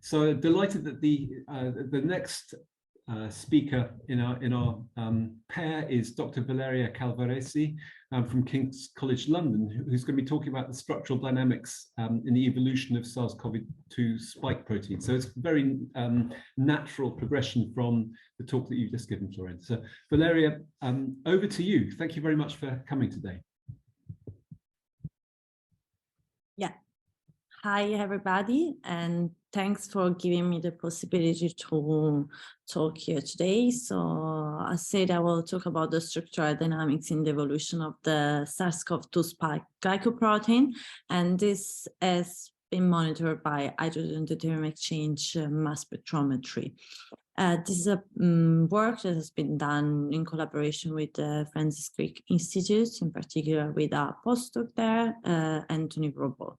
So delighted that the next speaker in our pair is Dr. Valeria Calvaresi from King's College London, who's going to be talking about the structural dynamics in the evolution of SARS-CoV-2 spike protein. So it's a very natural progression from the talk that you've just given, Florence. So Valeria, over to you. Thank you very much for coming today. Yeah. Hi, everybody, and thanks for giving me the possibility to talk here today. So I said I will talk about the structural dynamics in the evolution of the SARS-CoV-2 spike glycoprotein, and this has been monitored by hydrogen deuterium exchange mass spectrometry. This is a work that has been done in collaboration with the Francis Crick Institute, in particular with a postdoc there, Anthony Robol.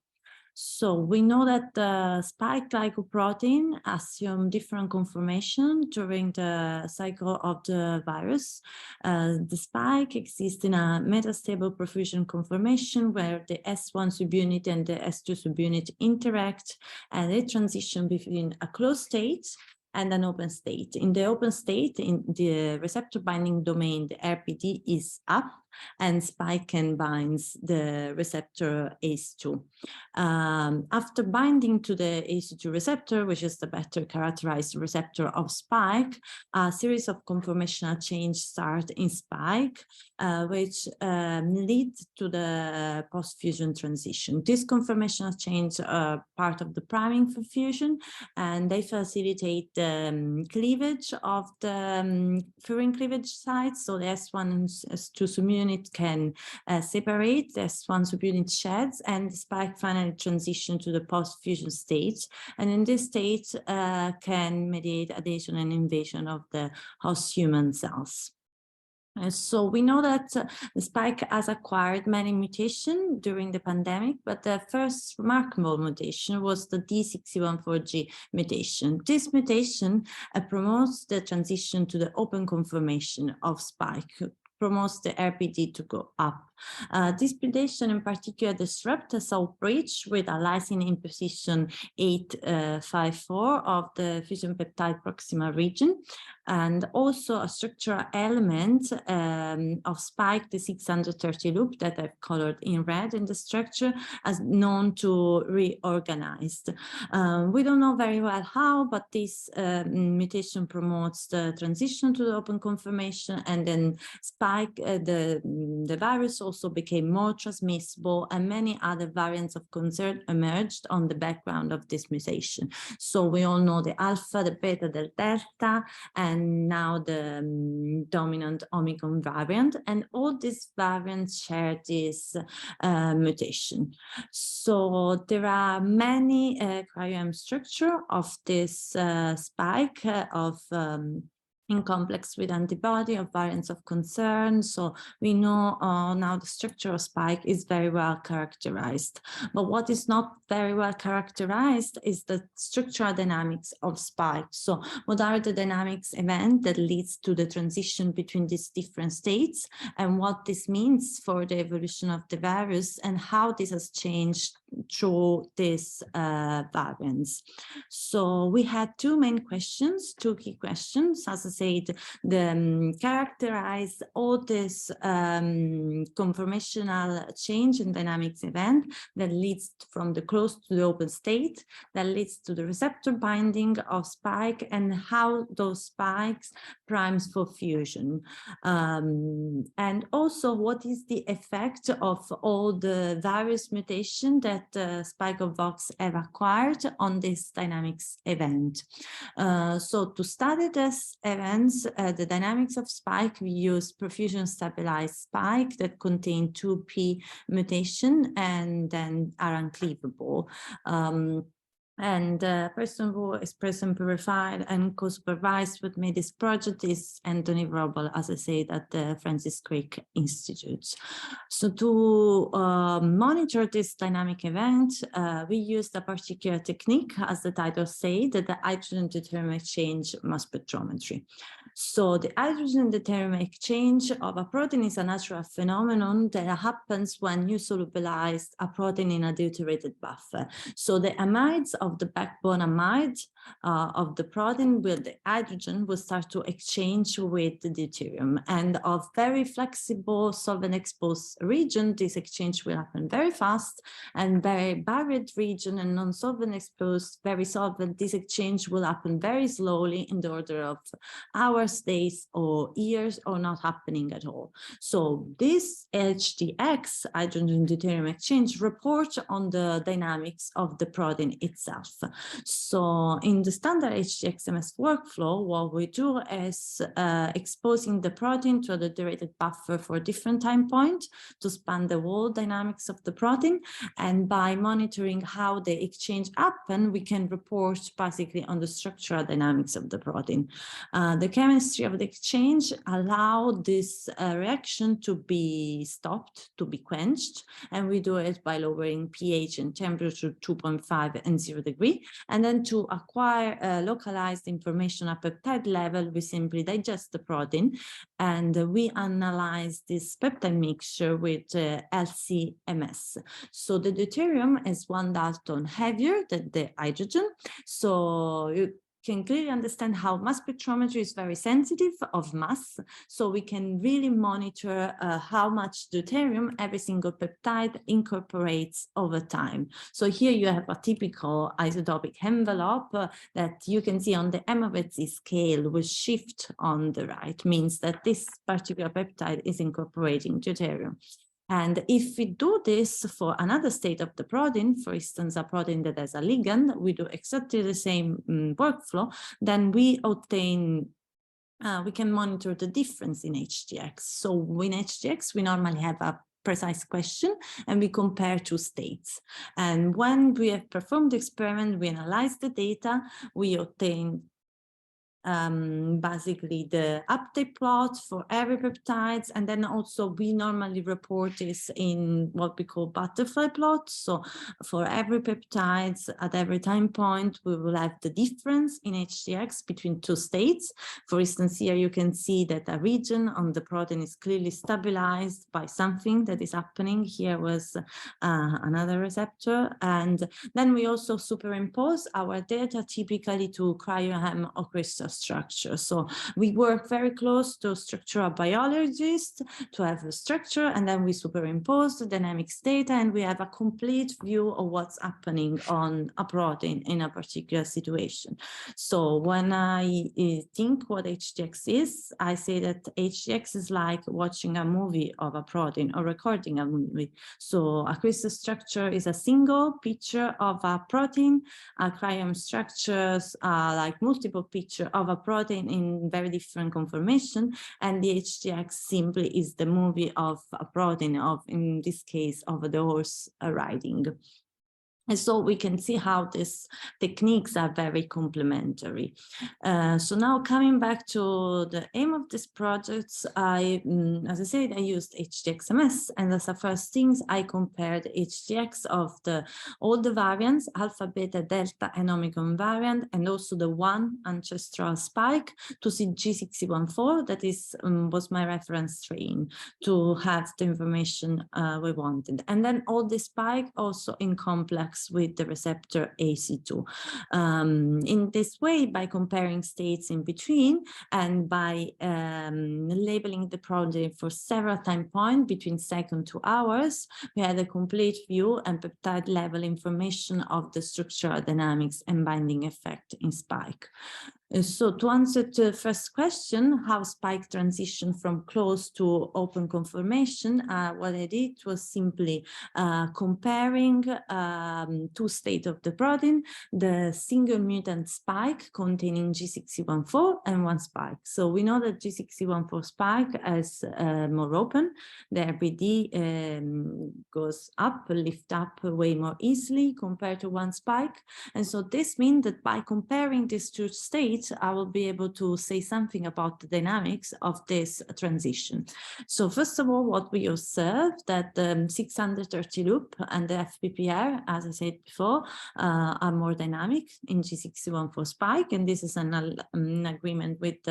So we know that the spike glycoprotein assume different conformation during the cycle of the virus. The spike exists in a metastable profusion conformation where the S1 subunit and the S2 subunit interact, and they transition between a closed state and an open state. In the open state, in the receptor binding domain, the RPD is up, and spike can binds the receptor ACE2. After binding to the ACE2 receptor, which is the better characterized receptor of spike, a series of conformational changes start in spike, which lead to the post-fusion transition. These conformational changes are part of the priming for fusion, and they facilitate the cleavage of the furin cleavage sites. So the S1 and S2 subunit can separate, the S1 subunit sheds, and the spike finally transition to the post-fusion stage. And in this stage can mediate adhesion and invasion of the host human cells. So we know that the spike has acquired many mutations during the pandemic, but the first remarkable mutation was the D614G mutation. This mutation promotes the transition to the open conformation of spike, promotes the RPD to go up. This mutation in particular disrupts the cell bridge with a lysine in position 854 of the fusion peptide proximal region, and also a structural element of spike, the 630 loop that I've colored in red in the structure, as known to reorganize. We don't know very well how, but this mutation promotes the transition to the open conformation, and then spike, the virus also became more transmissible, and many other variants of concern emerged on the background of this mutation. So we all know the alpha, the beta, the delta, and now the dominant Omicron variant, and all these variants share this mutation. So there are many cryo-EM structure of this spike of in complex with antibody of variants of concern. So we know now the structure of spike is very well characterized. But what is not very well characterized is the structural dynamics of spike. So what are the dynamics event that leads to the transition between these different states, and what this means for the evolution of the virus, and how this has changed through these variants. So we had two main questions, two key questions. As I said, characterize all this conformational change in dynamics event that leads from the closed to the open state, that leads to the receptor binding of spike, and how those spikes primes for fusion. And also, what is the effect of all the various mutation that spike of VOX have acquired on this dynamics event. So to study this events, the dynamics of spike, we use perfusion stabilized spike that contain 2p mutation and then are uncleavable. And the person who is present verified and co-supervised with me this project is Anthony Robol, as I said, at the Francis Crick Institute. So to monitor this dynamic event, we used a particular technique, as the title says, the hydrogen deuterium exchange mass spectrometry. So the hydrogen deuterium exchange of a protein is a natural phenomenon that happens when you solubilize a protein in a deuterated buffer. So the amides of of the backbone amide of the protein, where the hydrogen will start to exchange with the deuterium. And of very flexible solvent-exposed region, this exchange will happen very fast, and very buried region and non-solvent exposed, very solvent, this exchange will happen very slowly in the order of hours, days, or years, or not happening at all. So this HDX, hydrogen deuterium exchange, report on the dynamics of the protein itself. So in the standard HDX-MS workflow, what we do is exposing the protein to a deuterated buffer for a different time point to span the whole dynamics of the protein. And by monitoring how the exchange happen, we can report basically on the structural dynamics of the protein. The chemistry of the exchange allow this reaction to be stopped, to be quenched, and we do it by lowering pH and temperature 2.5 and 0 degree. And then to acquire localized information at peptide level, we simply digest the protein and we analyze this peptide mixture with LC-MS. So the deuterium is 1 Dalton heavier than the hydrogen. So you can clearly understand how mass spectrometry is very sensitive of mass. So we can really monitor how much deuterium every single peptide incorporates over time. So here you have a typical isotopic envelope that you can see on the M/Z scale will shift on the right, means that this particular peptide is incorporating deuterium. And if we do this for another state of the protein, for instance, a protein that has a ligand, we do exactly the same workflow, then we obtain, we can monitor the difference in HDX. So in HDX, we normally have a precise question and we compare two states. And when we have performed the experiment, we analyze the data, we obtain basically the uptake plot for every peptides, and then also we normally report this in what we call butterfly plots. So for every peptides at every time point, we will have the difference in HDX between two states. For instance, here you can see that a region on the protein is clearly stabilized by something that is happening. Here was another receptor, and then we also superimpose our data typically to cryo-hem or crystal structure. So we work very close to structural biologists to have a structure, and then we superimpose the dynamics data, and we have a complete view of what's happening on a protein in a particular situation. So when I think what HDX is, I say that HDX is like watching a movie of a protein or recording a movie. So a crystal structure is a single picture of a protein. Cryo-hem structures are like multiple pictures of a protein in very different conformation, and the HDX simply is the movie of a protein, of, in this case, of the horse riding. And so we can see how these techniques are very complementary. So now coming back to the aim of this project, as I said, I used HDX-MS, and as the first things, I compared HDX of all the variants, alpha, beta, delta, and omicron variant, and also the one ancestral spike to see G6014, that is was my reference strain to have the information we wanted. And then all the spike also in complex with the receptor AC2. In this way, by comparing states in between and by labeling the protein for several time points between seconds to hours, we had a complete view and peptide level information of the structural dynamics and binding effect in spike. So to answer the first question, how spike transition from closed to open conformation, what I did was simply comparing two states of the protein, the single mutant spike containing G6014 and one spike. So we know that G6014 spike is more open. The RBD goes up, lift up way more easily compared to one spike. And so this means that by comparing these two states, I will be able to say something about the dynamics of this transition. So first of all, what we observe that the 630 loop and the FPPR, as I said before, are more dynamic in G6014 spike, and this is an agreement with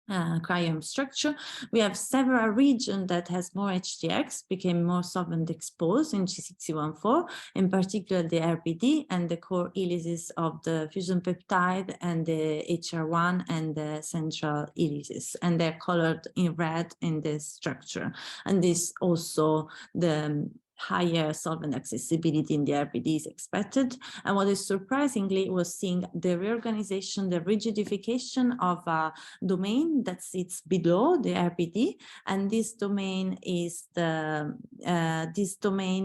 cryo structure. We have several regions that has more HTX, became more solvent exposed in G614, in particular the RBD and the core helices of the fusion peptide and the HR1 and the central helices, and they're colored in red in this structure. And this also the higher solvent accessibility in the RBD is expected. And what is surprisingly was seeing the reorganization, the rigidification of a domain that sits below the RBD, and this domain is the RBDS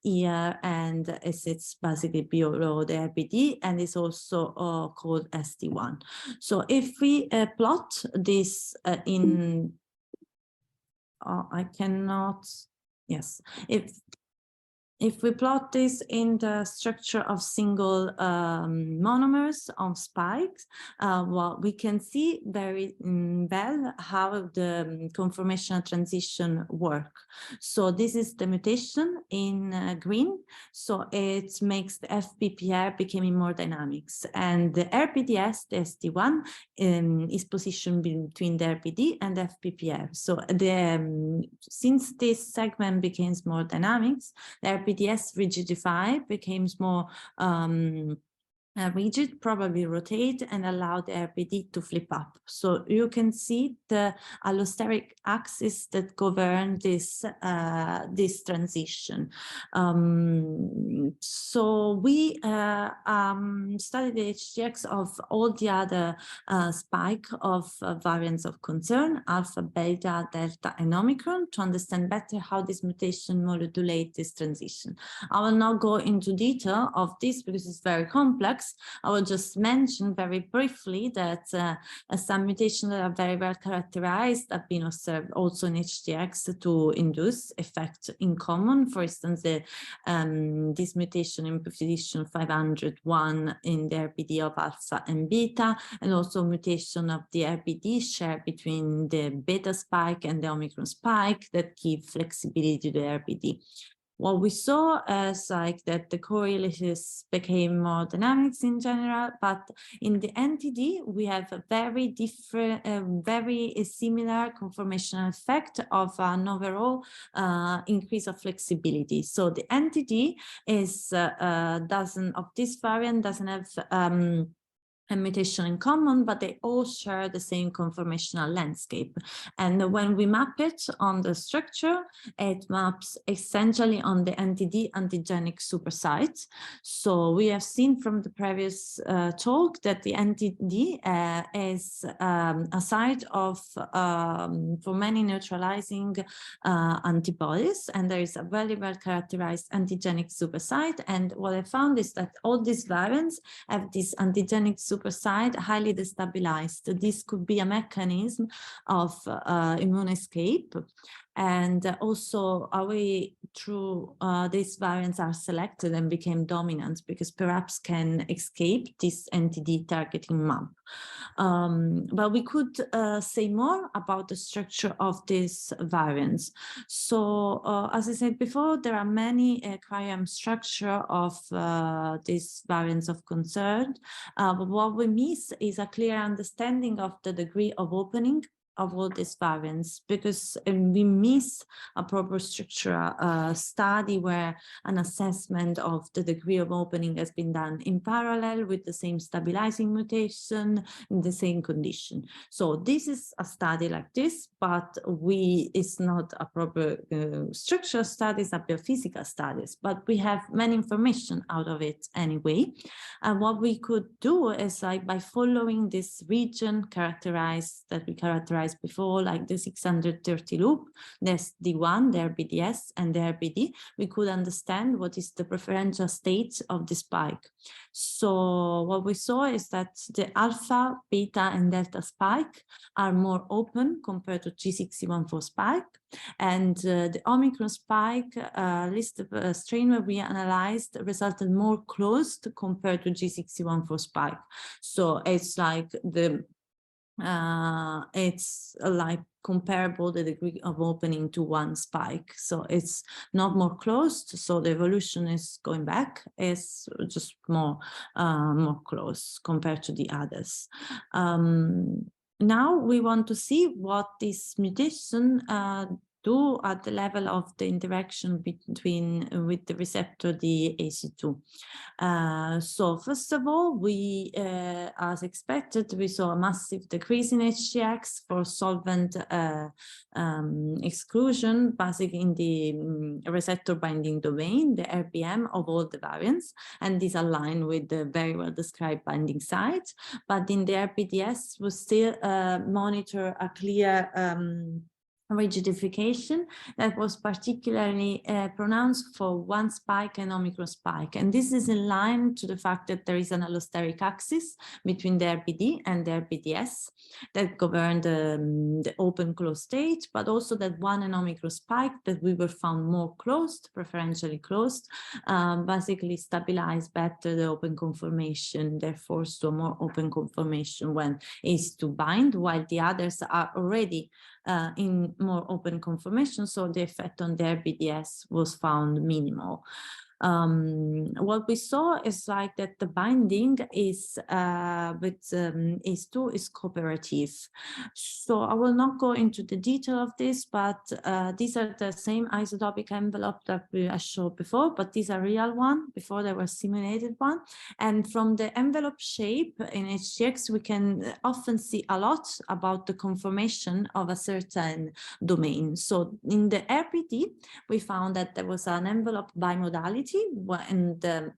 here, and it sits basically below the RBD, and is also called ST1. So if we plot this in I cannot, yes, if we plot this in the structure of single monomers on spikes, well, we can see very well how the conformational transition work. So this is the mutation in green. So it makes the FPPR becoming more dynamics, and the RBDS, the ST1, is positioned between the RBD and FPPR. So the since this segment becomes more dynamics, the RBDS rigidify, becomes more rigid, probably rotate, and allow the RBD to flip up. So you can see the allosteric axis that govern this this transition. So we studied the HTX of all the other spike of variants of concern, alpha, beta, delta, and omicron, to understand better how this mutation modulate this transition. I will not go into detail of this because it's very complex. I will just mention very briefly that some mutations that are very well characterized have been observed also in HTX to induce effect in common. For instance, this mutation in position 501 in the RBD of alpha and beta, and also mutation of the RBD share between the beta spike and the omicron spike that give flexibility to the RBD. What we saw is like that the core helices became more dynamics in general, but in the NTD we have a very different, very similar conformational effect of an overall increase of flexibility. So the NTD is of this variant doesn't have a mutation in common, but they all share the same conformational landscape. And when we map it on the structure, it maps essentially on the NTD antigenic supersite. So we have seen from the previous talk that the NTD is a site of for many neutralizing antibodies, and there is a very well characterized antigenic supersite. And what I found is that all these variants have this antigenic supersite highly destabilized. This could be a mechanism of immune escape. And also a way through these variants are selected and became dominant because perhaps can escape this NTD targeting map. But we could say more about the structure of these variants. So as I said before, there are many cryo-EM structure of these variants of concern. But what we miss is a clear understanding of the degree of opening of all these variants, because we miss a proper structural study where an assessment of the degree of opening has been done in parallel with the same stabilizing mutation in the same condition. So this is a study like this, but it's not a proper structural studies, a biophysical studies, but we have many information out of it anyway. And what we could do is like by following this region that we characterized before, like the 630 loop, there's D1, the RBDS, and the RBD, we could understand what is the preferential state of the spike. So what we saw is that the alpha, beta, and delta spike are more open compared to G614 spike, and the Omicron spike list of strain where we analyzed resulted more closed compared to G614 spike. So it's like the it's like comparable the degree of opening to one spike. So it's not more closed. So the evolution is going back. It's just more close compared to the others. Now we want to see what this mutation do at the level of the interaction between with the receptor, the AC2. So first of all, we, as expected, we saw a massive decrease in HGX for solvent exclusion, basically in the receptor binding domain, the RBM of all the variants, and this aligned with the very well described binding site. But in the RBDS, we still monitor a clear rigidification that was particularly pronounced for one spike and Omicron spike. And this is in line to the fact that there is an allosteric axis between the RBD and the RBDS that govern the open-closed state, but also that one and Omicron spike that we were found more closed, preferentially closed, basically stabilize better the open conformation, therefore to a more open conformation when ACE2 bind, while the others are already in more open conformation, so the effect on the RBDS was found minimal. What we saw is like that the binding is with ACE2 is cooperative. So I will not go into the detail of this, but these are the same isotopic envelope that I showed before, but these are real one. Before they were simulated one. And from the envelope shape in HGX, we can often see a lot about the conformation of a certain domain. So in the RBD, we found that there was an envelope bimodality and the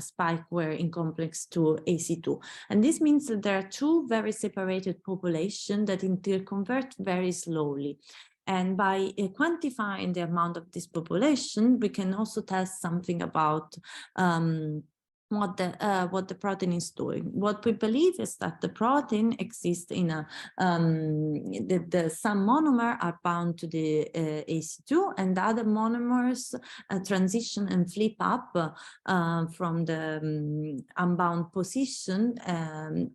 spike were in complex to AC2. And this means that there are two very separated populations that interconvert very slowly. And by quantifying the amount of this population, we can also test something about what the protein is doing. What we believe is that the protein exists in a some monomer are bound to the AC2, and the other monomers transition and flip up from the unbound position,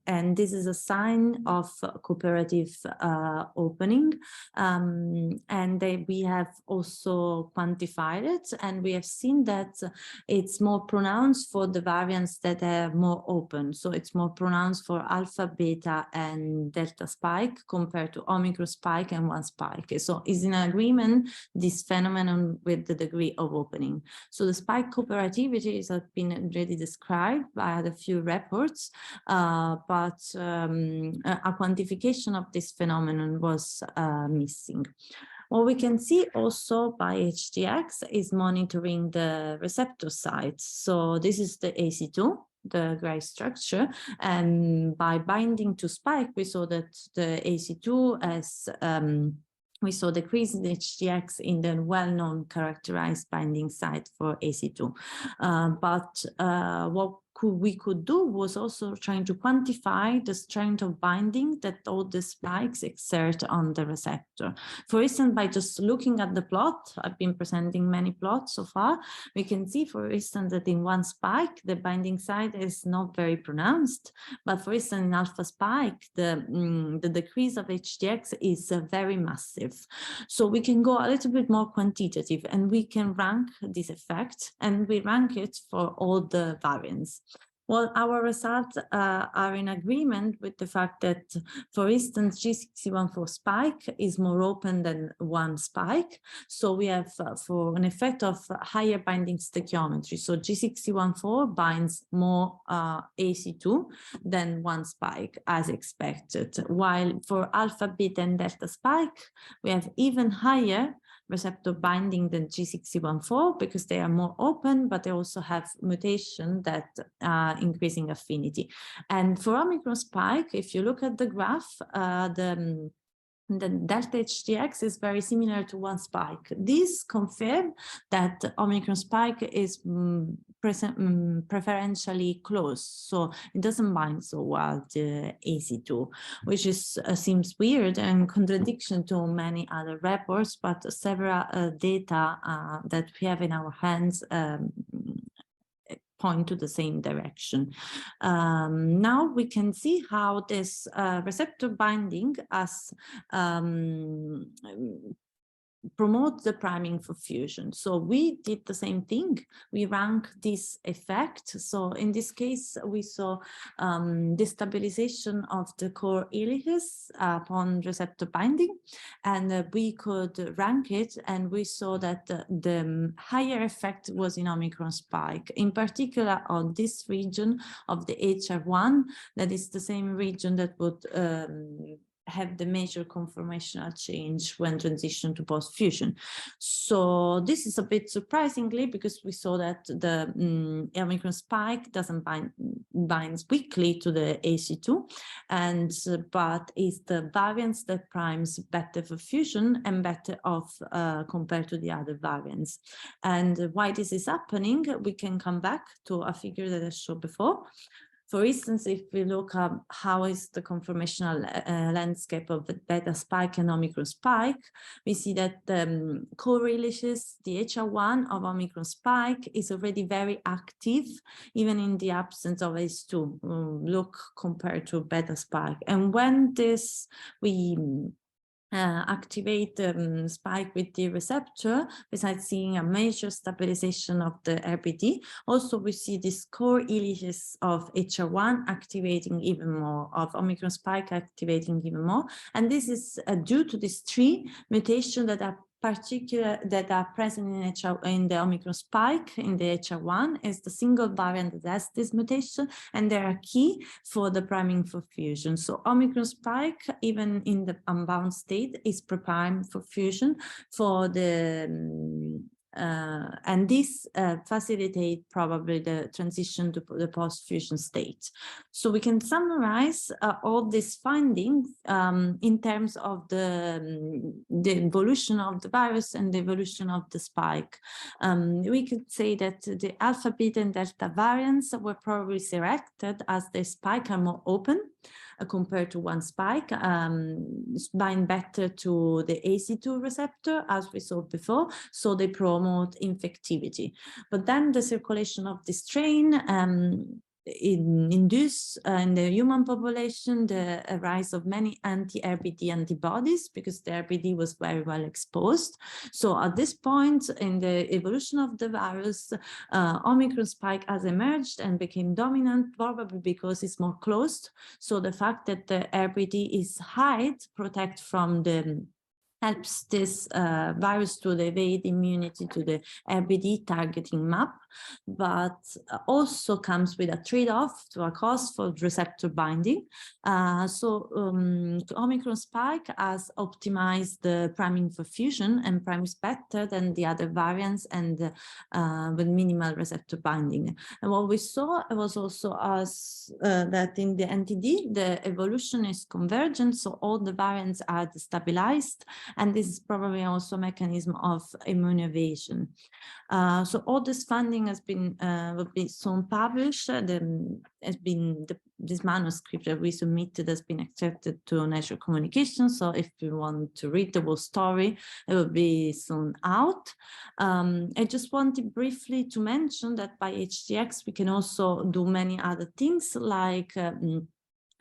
and this is a sign of cooperative opening, and we have also quantified it, and we have seen that it's more pronounced for the variants that are more open. So it's more pronounced for alpha, beta, and delta spike compared to Omicron spike and one spike. So is in agreement this phenomenon with the degree of opening. So the spike cooperativity has been already described by a few reports, but a quantification of this phenomenon was missing. What we can see also by HGX is monitoring the receptor sites. So this is the AC2, the gray structure, and by binding to spike, we saw that the AC2 as we saw decrease in HGX in the well-known characterized binding site for AC2. But what we could do was also trying to quantify the strength of binding that all the spikes exert on the receptor. For instance, by just looking at the plot, I've been presenting many plots so far, we can see, for instance, that in one spike, the binding site is not very pronounced, but for instance, in alpha spike, the decrease of HGX is very massive. So we can go a little bit more quantitative, and we can rank this effect, and we rank it for all the variants. Well, our results are in agreement with the fact that, for instance, G6114 spike is more open than one spike. So we have for an effect of higher binding stoichiometry. So G6114 binds more AC2 than one spike as expected. While for alpha, beta, and delta spike, we have even higher receptor binding than G6114 because they are more open, but they also have mutation that increasing affinity. And for Omicron spike, if you look at the graph, the delta HGX is very similar to one spike. This confirms that Omicron spike is preferentially close, so it doesn't bind so well to AC2, which is seems weird and contradiction to many other reports, but several data that we have in our hands point to the same direction. Now we can see how this receptor binding as promote the priming for fusion. So we did the same thing. We rank this effect. So in this case, we saw destabilization of the core helices upon receptor binding, and we could rank it, and we saw that the higher effect was in Omicron spike, in particular on this region of the HR1, that is the same region that would have the major conformational change when transition to post-fusion. So this is a bit surprisingly, because we saw that the Omicron spike doesn't binds weakly to the AC2, and but is the variant that primes better for fusion and better off compared to the other variants. And why this is happening, we can come back to a figure that I showed before. For instance, if we look at how is the conformational landscape of the beta spike and Omicron spike, we see that the core helices, the HR1 of Omicron spike is already very active, even in the absence of ACE2, look compared to beta spike. And when this, we activate the spike with the receptor, besides seeing a major stabilization of the RBD, also we see this core helices of HR1 activating even more, of Omicron spike activating even more. And this is due to these three mutations that are present in the Omicron spike in the HR1 is the single variant that has this mutation, and they are key for the priming for fusion. So Omicron spike, even in the unbound state, is pre-primed for fusion for the and this facilitates probably the transition to the post-fusion state. So we can summarize all these findings in terms of the evolution of the virus and the evolution of the spike. We could say that the alpha, beta, and delta variants were probably selected as the spike are more open compared to one spike, bind better to the AC2 receptor, as we saw before, so they promote infectivity. But then the circulation of this strain induce in the human population the rise of many anti-RBD antibodies, because the RBD was very well exposed. So at this point in the evolution of the virus, Omicron spike has emerged and became dominant, probably because it's more closed. So the fact that the RBD is high protect from the helps this virus to evade immunity to the RBD targeting map, but also comes with a trade-off to a cost for receptor binding. Omicron spike has optimized the priming for fusion and primes better than the other variants and with minimal receptor binding. And what we saw was also that in the NTD, the evolution is convergent, so all the variants are destabilized, and this is probably also a mechanism of immune evasion. So all this funding has been will be soon published. This manuscript that we submitted has been accepted to Nature Communication. So if you want to read the whole story, it will be soon out. I just wanted briefly to mention that by HTX we can also do many other things like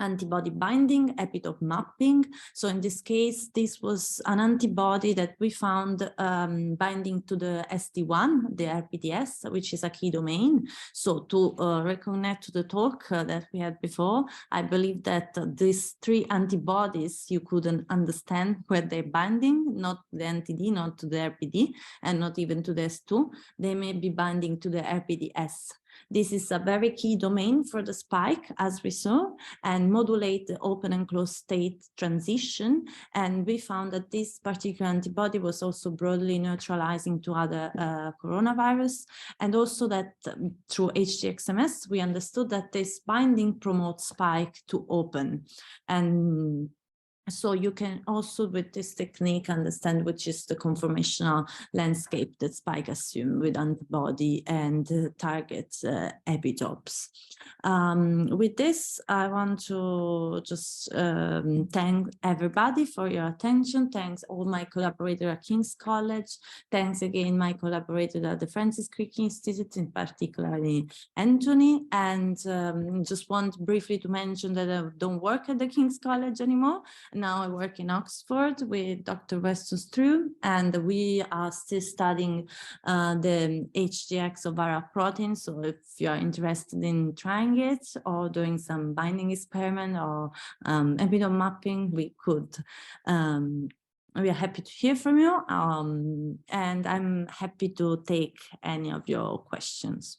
antibody binding, epitope mapping. So in this case, this was an antibody that we found binding to the ST1, the RPDS, which is a key domain. So to reconnect to the talk that we had before, I believe that these three antibodies, you couldn't understand where they're binding, not the NTD, not to the RPD, and not even to the S2. They may be binding to the RPDS. This is a very key domain for the spike, as we saw, and modulate the open and closed state transition. And we found that this particular antibody was also broadly neutralizing to other coronavirus. And also that through HTXMS, we understood that this binding promotes spike to open. And So you can also, with this technique, understand which is the conformational landscape that spike assume with antibody and target epitopes. With this, I want to just thank everybody for your attention. Thanks all my collaborators at King's College. Thanks again, my collaborator at the Francis Crick Institute, in particular Anthony. And just want briefly to mention that I don't work at the King's College anymore. Now I work in Oxford with Dr. Weston Strew, and we are still studying the HGX of viral proteins. So if you are interested in trying it or doing some binding experiment or epitope mapping, we are happy to hear from you. And I'm happy to take any of your questions.